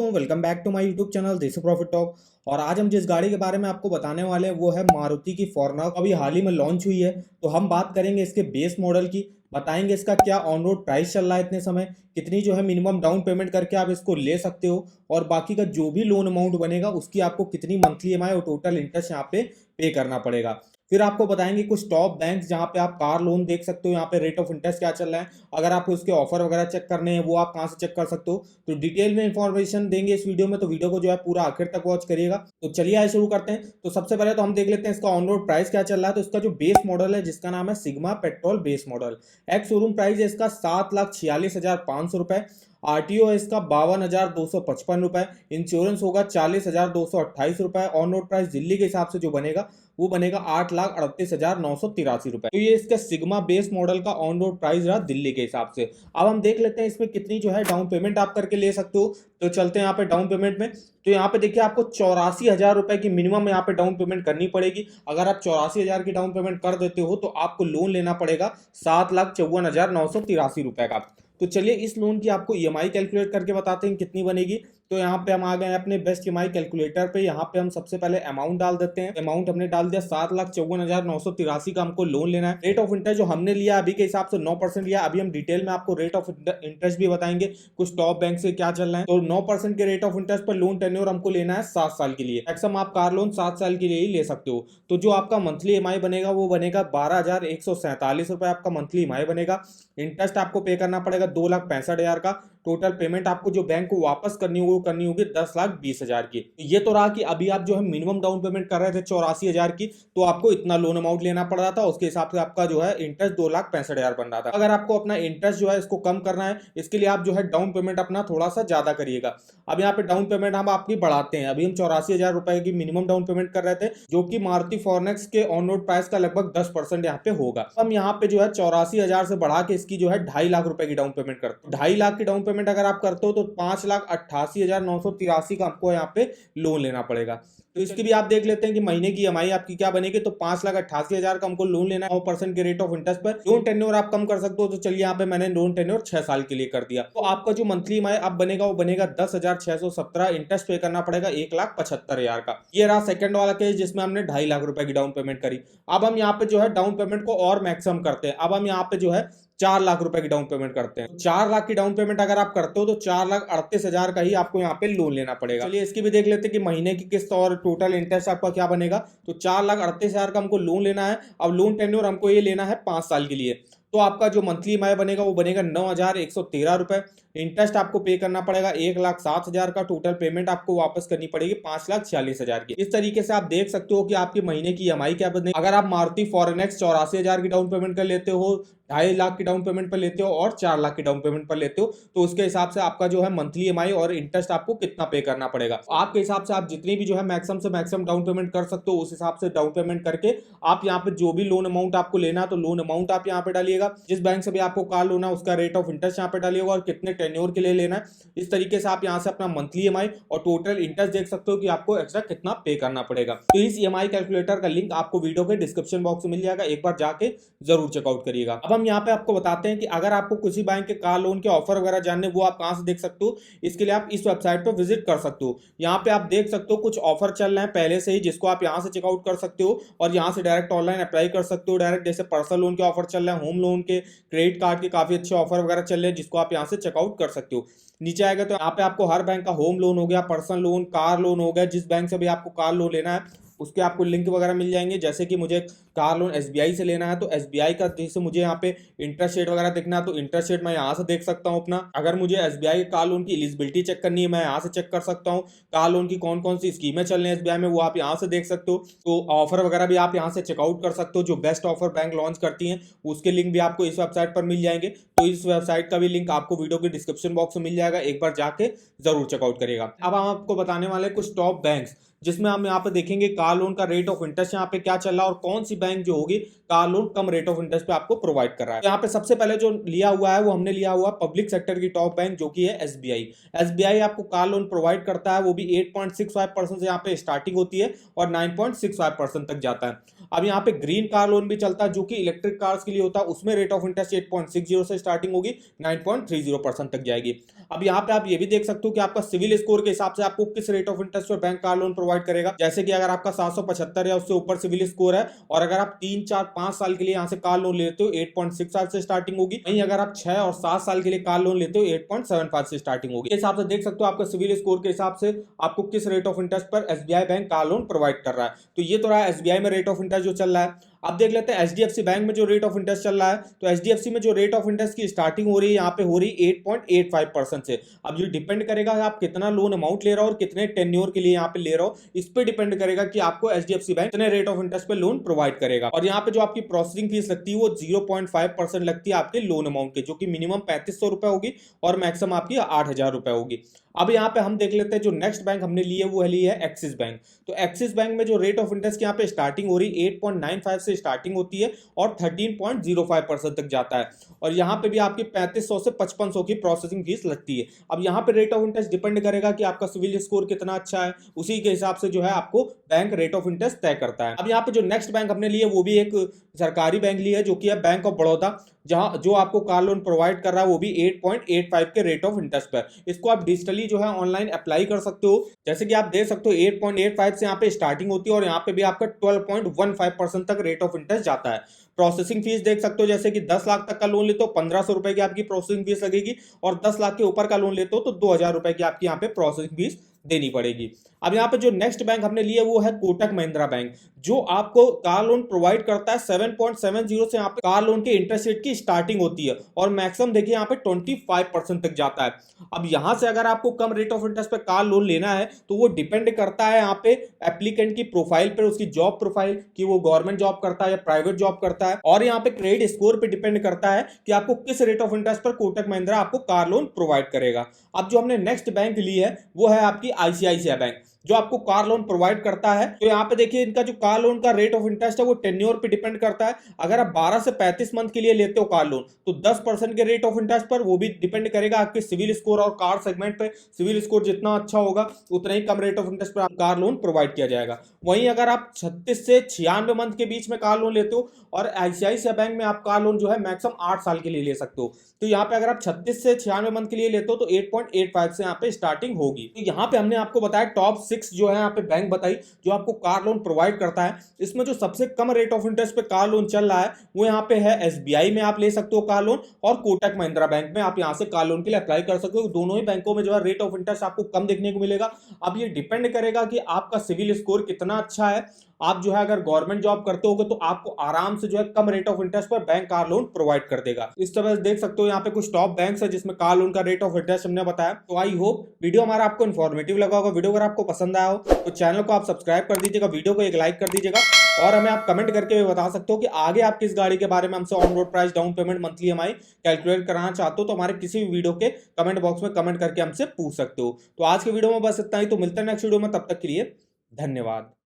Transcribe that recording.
दोस्तों, welcome back to my YouTube channel Desi Profit Talk. और आज हम जिस गाड़ी के बारे में आपको बताने वाले हैं वो है मारुति की फॉर्नर। अभी हाल ही में लॉन्च हुई है, तो हम बात करेंगे इसके बेस मॉडल की, बताएंगे इसका क्या ऑन रोड प्राइस चल रहा है इतने समय, कितनी जो है मिनिमम डाउन पेमेंट करके आप इसको ले सकते हो, और बाकी का जो भी लोन अमाउंट बनेगा उसकी आपको कितनी मंथली ईएमआई और टोटल इंटरेस्ट यहाँ पे करना पड़ेगा। फिर आपको बताएंगे कुछ टॉप बैंक्स जहाँ पे आप कार लोन देख सकते हो, यहाँ पे रेट ऑफ इंटरेस्ट क्या चल रहा है, अगर आपको उसके ऑफर वगैरह चेक करने हैं वो आप कहाँ से चेक कर सकते हो। तो डिटेल में इंफॉर्मेशन देंगे इस वीडियो में, तो वीडियो को जो है पूरा आखिर तक वॉच करिएगा। तो चलिए आइए शुरू करते हैं। तो सबसे पहले तो हम देख लेते हैं इसका ऑन रोड प्राइस क्या चल रहा है। तो इसका जो बेस मॉडल है जिसका नाम है sigma petrol base model, ex showroom price है इसका 7,46,500 रुपए। आरटीओ है इसका 52,255 रुपए। इंश्योरेंस होगा 40,228 रुपए। ऑन रोड प्राइस दिल्ली के हिसाब से जो बनेगा वो बनेगा 8,38,983 रुपए। तो ये इसका सिग्मा बेस मॉडल का ऑन रोड प्राइस रहा दिल्ली के हिसाब से। अब हम देख लेते हैं इसमें कितनी जो है डाउन पेमेंट आप करके ले सकते हो। तो चलते हैं यहाँ पे डाउन पेमेंट में। तो यहाँ पे देखिए आपको 84,000 रुपए की मिनिमम यहाँ पे डाउन पेमेंट करनी पड़ेगी। अगर आप 84,000 की डाउन पेमेंट कर देते हो तो आपको लोन लेना पड़ेगा 7,54,983 रुपए का। तो चलिए इस लोन की आपको ईएमआई कैलकुलेट करके बताते हैं कितनी बनेगी। तो यहाँ पे हम आ गए हैं अपने बेस्ट ईएमआई कैलकुलेटर पे। यहाँ पे हम सबसे पहले अमाउंट डाल देते हैं। अमाउंट हमने डाल दिया 7,54,983 का हमको लोन लेना है। रेट ऑफ इंटरेस्ट जो हमने लिया अभी के हिसाब से 9% लिया। अभी हम डिटेल में आपको रेट ऑफ इंटरेस्ट भी बताएंगे कुछ टॉप बैंक से क्या चल रहा है। तो 9% के रेट ऑफ इंटरेस्ट पर लोन टेन्योर हमको लेना है 7 साल के लिए। मैक्सिमम आप कार लोन 7 साल के लिए ही ले सकते हो। तो जो आपका मंथली ईएमआई बनेगा वो बनेगा 12,147 रुपए आपका मंथली ईएमआई बनेगा। इंटरेस्ट आपको पे करना पड़ेगा 2,65,000 का। टोटल पेमेंट आपको जो बैंक को वापस करनी होगी वो करनी होगी 10,20,000 की। ये तो रहा कि अभी आप जो है मिनिमम डाउन पेमेंट कर रहे थे 84,000 की, तो आपको इतना लोन अमाउंट लेना पड़ रहा था। उसके हिसाब से आपका जो है इंटरेस्ट 2,65,000 बन रहा था। अगर आपको अपना इंटरेस्ट जो है इसको कम करना है, इसके लिए आप जो है डाउन पेमेंट अपना थोड़ा सा ज्यादा करिएगा। अब यहाँ पे डाउन पेमेंट हम आपकी बढ़ाते हैं। अभी हम 84,000 रुपए की मिनिमम डाउन पेमेंट कर रहे थे, जो कि मारुति फॉर्नेक्स के ऑन रोड प्राइस का लगभग 10% यहाँ पे होगा। हम यहाँ पे जो है 84,000 से बढ़ा के इसकी जो है 2.5 लाख रुपए की डाउन पेमेंट करते हैं। 2.5 लाख की डाउन पेमेंट अगर आप करते हो तो 5,88,983 का आपको यहाँ पे लोन लेना पड़ेगा। तो इसकी भी आप देख लेते हैं कि महीने की ईएमआई आपकी क्या बनेगी। तो 5,88,000 का हमको लोन लेना है 9% के रेट ऑफ इंटरेस्ट पर। लोन टेन्योर आप कम कर सकते हो। तो चलिए यहाँ पे मैंने लोन टेन्योर 6 साल के लिए कर दिया। तो आपका जो मंथली ईएमआई अब बनेगा वो बनेगा 10,617। इंटरेस्ट पे करना पड़ेगा 1,75,000 का। ये रहा सेकंड वाला केस जिसमें हमने 2.5 लाख रुपए की डाउन पेमेंट करी। अब हम यहाँ पे जो है डाउन पेमेंट को और मैक्सिमम करते हैं। अब हम यहाँ पे जो है 4 लाख रुपए की डाउन पेमेंट करते हैं। 4 लाख की डाउन पेमेंट अगर आप करते हो तो 4,38,000 का ही आपको यहाँ पे लोन लेना पड़ेगा। चलिए इसकी भी देख लेते हैं कि महीने की किस्त और टोटल इंटरेस्ट आपका क्या बनेगा। तो 4,38,000 का हमको लोन लेना है। अब लोन टेन्योर हमको ये लेना है 5 साल के लिए। तो आपका जो मंथली ईएमआई बनेगा वो बनेगा 9,113 रुपए। इंटरेस्ट आपको पे करना पड़ेगा 1,07,000 का। टोटल पेमेंट आपको वापस करनी पड़ेगी 5,46,000 की। इस तरीके से आप देख सकते हो कि आपकी महीने की ईएमआई क्या बनेगी। अगर आप मारुति फॉर्नेक्स 84,000 की डाउन पेमेंट कर लेते हो, 2.5 लाख की डाउन पेमेंट पर लेते हो और 4 लाख की डाउन पेमेंट पर लेते हो, तो उसके हिसाब से आपका जो है मंथली ईएमआई और इंटरेस्ट आपको कितना पे करना पड़ेगा। आपके हिसाब से आप जितनी भी जो है मैक्सिमम से मैक्सिमम डाउन पेमेंट कर सकते हो, उस हिसाब से डाउन पेमेंट करके आप यहाँ पे जो भी लोन अमाउंट आपको लेना है तो लोन अमाउंट आप यहाँ पे डालिएगा। जिस बैंक से भी आपको कार लोना है उसका रेट ऑफ इंटरेस्ट यहाँ पे डालिएगा और कितने टेन्योर के लिए लेना है। इस तरीके से आप यहाँ से अपना मंथली ईएमआई और टोटल इंटरेस्ट देख सकते हो कि आपको एक्स्ट्रा कितना पे करना पड़ेगा। तो इस ईएमआई कैलकुलेटर का लिंक आपको वीडियो के डिस्क्रिप्शन बॉक्स में मिल जाएगा, एक बार जाके जरूर चेकआउट करिएगा। अब हम यहाँ पे आपको बताते हैं कि अगर आपको किसी बैंक के कार लोन के ऑफर वगैरह जानने वो आप कहां से देख सकते हो। इसके लिए आप इस वेबसाइट पर विजिट कर सकते हो। यहाँ पे आप देख सकते हो कुछ ऑफर चल रहे हैं पहले से ही, जिसको आप यहाँ से चेकआउट कर सकते हो और यहाँ से डायरेक्ट ऑनलाइन अप्लाई कर सकते हो। डायरेक्ट जैसे पर्सनल लोन के ऑफर चल रहे हैं, होम लोन के, क्रेडिट कार्ड के काफी अच्छे ऑफर वगैरह चल रहे हैं, जिसको आप यहाँ से चेकआउट कर सकते हो। नीचे आएगा तो यहाँ पे आपको हर बैंक का होम लोन हो गया, पर्सनल लोन, कार लोन हो गया, जिस बैंक से भी आपको कार लोन लेना है उसके आपको लिंक वगैरह मिल जाएंगे। जैसे कि मुझे कार लोन एसबीआई से लेना है तो एसबीआई का जैसे मुझे यहाँ पे इंटरेस्ट रेट वगैरह देखना है तो इंटरेस्ट रेट मैं यहाँ से देख सकता हूँ अपना। अगर मुझे एसबीआई कार लोन की एलिजिबिलिटी चेक करनी है मैं यहाँ से चेक कर सकता हूँ। कार लोन की कौन कौन सी स्कीमें चल रही है एसबीआई में वो आप यहाँ से देख सकते हो। तो ऑफर वगैरह भी आप यहाँ से चेकआउट कर सकते हो। जो बेस्ट ऑफर बैंक लॉन्च करती है उसके लिंक भी आपको इस वेबसाइट पर मिल जाएंगे। तो इस वेबसाइट का भी लिंक आपको वीडियो के डिस्क्रिप्शन बॉक्स में मिल जाएगा, एक बार जाके जरूर चेकआउट करिएगा। अब हम आपको बताने वाले कुछ टॉप बैंक्स जिसमें हम यहाँ पे देखेंगे कार लोन का रेट ऑफ इंटरेस्ट यहाँ पे क्या चल रहा है और कौन सी बैंक जो होगी car loan come rate of interest पे आपको प्रोवाइड कर रहा है। यहाँ पे सबसे पहले जो लिया हुआ है वो हमने लिया हुआ पब्लिक सेक्टर की टॉप बैंक जो कि है एसबीआई। एसबीआई आपको कार लोन प्रोवाइड करता है, वो भी 8.65% से यहाँ पे स्टार्टिंग होती है और 9.65% तक जाता है। अब यहाँ पे ग्रीन कार लोन भी चलता है जो कि इलेक्ट्रिक कार्स के लिए होता है, उसमें रेट ऑफ इंटरेस्ट 8.60 से स्टार्टिंग होगी 9.30% तक जाएगी। अब यहाँ पे आप ये भी देख सकते हो कि आपका सिविल स्कोर के हिसाब से आपको किस रेट ऑफ इंटरेस्ट पर बैंक कार लोन प्रोवाइड करेगा। जैसे कि अगर आपका 775 या उससे ऊपर सिविल स्कोर है और अगर आप 3, 4, 5 साल के लिए यहाँ से कार लोन लेते हो 8.65 से स्टार्टिंग होगी। वहीं अगर आप 6 और 7 साल के लिए कार लोन लेते हो 8.75 से स्टार्टिंग होगी। इस हिसाब से देख सकते हो आपका सिविल स्कोर के हिसाब से आपको किस रेट ऑफ इंटरेस्ट पर SBI bank car loan provide कर रहा है। तो ये तो रहा एसबीआई में रेट ऑफ इंटरेस्ट जो चल रहा है। अब देख लेते हैं एचडीएफसी बैंक में जो रेट ऑफ इंटरेस्ट चल रहा है। तो एचडीएफसी में जो रेट ऑफ इंटरेस्ट की स्टार्टिंग हो रही है यहाँ पे हो रही 8.85% से। अब ये डिपेंड करेगा आप कितना लोन अमाउंट ले रहे हो और कितने टेन्योर के लिए यहाँ पे ले रहे हो, इस पे डिपेंड करेगा कि आपको एचडीएफसी बैंक कितने रेट ऑफ इंटरेस्ट पे लोन प्रोवाइड करेगा। और यहाँ पे जो आपकी प्रोसेसिंग फीस लगती है वो 0.5% लगती है आपके लोन अमाउंट के, जो कि मिनिमम 3500 रुपए होगी और मैक्सिमम आपकी 8000 रुपए होगी। अब यहाँ पे हम देख लेते हैं जो नेक्स्ट बैंक हमने ली है वो ली है एक्सिस बैंक। तो एक्सिस बैंक में जो रेट ऑफ इंटरेस्ट यहाँ पे स्टार्टिंग हो रही 8.95 से स्टार्टिंग होती है और 13.05% तक जाता है। और यहाँ पे भी आपकी 3500 से 5500 की प्रोसेसिंग फीस लगती है। अब यहाँ पे रेट ऑफ इंटरेस्ट डिपेंड करेगा कि आपका सिविल स्कोर कितना अच्छा है, उसी के हिसाब से जो है आपको बैंक रेट ऑफ इंटरेस्ट तय करता है। अब यहाँ पे जो नेक्स्ट बैंक हमने लिया वो भी एक सरकारी बैंक ली है जो कि है बैंक ऑफ बड़ौदा, जहां जो आपको कार लोन प्रोवाइड कर रहा है वो भी 8.85 के रेट ऑफ इंटरेस्ट पर। इसको आप डिजिटली जो है ऑनलाइन अप्लाई कर सकते हो। जैसे कि आप देख सकते हो 8.85 से यहाँ पे स्टार्टिंग होती है और यहाँ पे भी आपका 12.15% तक रेट ऑफ इंटरेस्ट जाता है। प्रोसेसिंग फीस देख सकते हो, जैसे कि 10 लाख तक का लोन लेते हो 1500 रुपए की आपकी प्रोसेसिंग फीस लगेगी और 10 लाख के ऊपर का लोन लेते हो तो 2000 रुपए की आपकी यहाँ पे प्रोसेसिंग फीस देनी पड़ेगी। अब यहाँ पे जो नेक्स्ट बैंक हमने लिया वो है कोटक महिंद्रा बैंक, जो आपको कार लोन प्रोवाइड करता है 7.70 से यहाँ पे कार लोन के इंटरेस्ट रेट की स्टार्टिंग होती है और मैक्सिमम देखिए यहाँ पे 25% तक जाता है। अब यहाँ से अगर आपको कम रेट ऑफ इंटरेस्ट पे कार लोन लेना है तो वो डिपेंड करता है यहाँ पे एप्लीकेंट की प्रोफाइल पर, उसकी जॉब प्रोफाइल की वो गवर्नमेंट जॉब करता है या प्राइवेट जॉब करता है, और यहाँ पे क्रेडिट स्कोर पे डिपेंड करता है कि आपको किस रेट ऑफ इंटरेस्ट पर कोटक महिंद्रा आपको कार लोन प्रोवाइड करेगा। अब जो हमने नेक्स्ट बैंक ली है वो है आपकी आईसीआईसीआई बैंक, जो आपको कार लोन प्रोवाइड करता है। तो यहाँ पे देखिए इनका जो कार लोन का रेट ऑफ इंटरेस्ट है वो टेन्योर पे डिपेंड करता है। अगर आप 12 से 35 मंथ के लिए लेते हो कार लोन तो 10% के रेट ऑफ इंटरेस्ट पर, वो भी डिपेंड करेगा आपके सिविल स्कोर और कार सेगमेंट पे। सिविल स्कोर जितना अच्छा होगा उतना ही कम रेट ऑफ इंटरेस्ट पर कार लोन प्रोवाइड किया जाएगा। वहीं अगर आप 36 से 96 मंथ के बीच में कार लोन लेते हो और आईसीआईसीआई बैंक में आप कार लोन जो है मैक्सिमम 8 साल के लिए ले सकते हो, तो यहाँ पे अगर आप 36 से 96 मंथ के लिए लेते हो तो 8.85 से यहाँ पे स्टार्टिंग होगी। तो यहाँ पे हमने आपको बताया टॉप 6 जो है यहाँ पे बैंक बताई जो आपको कार लोन प्रोवाइड करता है। इसमें जो सबसे कम रेट ऑफ इंटरेस्ट पे कार लोन चल रहा है वो यहाँ पे है एसबीआई में आप ले सकते हो कार लोन, और कोटक महिंद्रा बैंक में आप यहाँ से कार लोन के लिए अप्लाई कर सकते हो। दोनों ही बैंकों में जो है रेट ऑफ इंटरेस्ट आपको कम देखने को मिलेगा। अब ये डिपेंड करेगा कि आपका सिविल स्कोर कितना अच्छा है। आप जो है अगर गवर्नमेंट जॉब करते होगे तो आपको आराम से जो है कम रेट ऑफ इंटरेस्ट पर बैंक कार लोन प्रोवाइड कर देगा। इस तरह से देख सकते हो यहाँ पे कुछ टॉप बैंक्स है जिसमें कार लोन का रेट ऑफ इंटरेस्ट हमने बताया। तो आई होप वीडियो हमारा आपको इन्फॉर्मेटिव लगा होगा। वीडियो अगर आपको पसंद आया हो तो चैनल को आप सब्सक्राइब कर दीजिएगा, वीडियो को एक लाइक कर दीजिएगा, और हमें आप कमेंट करके भी बता सकते हो कि आगे आप किस गाड़ी के बारे में हमसे on road price, down payment, monthly EMI calculate कराना चाहते हो तो हमारे किसी भी वीडियो के कमेंट बॉक्स में कमेंट करके हमसे पूछ सकते हो। तो आज के वीडियो में बस इतना ही, तो मिलते हैं नेक्स्ट वीडियो में, तब तक के लिए धन्यवाद।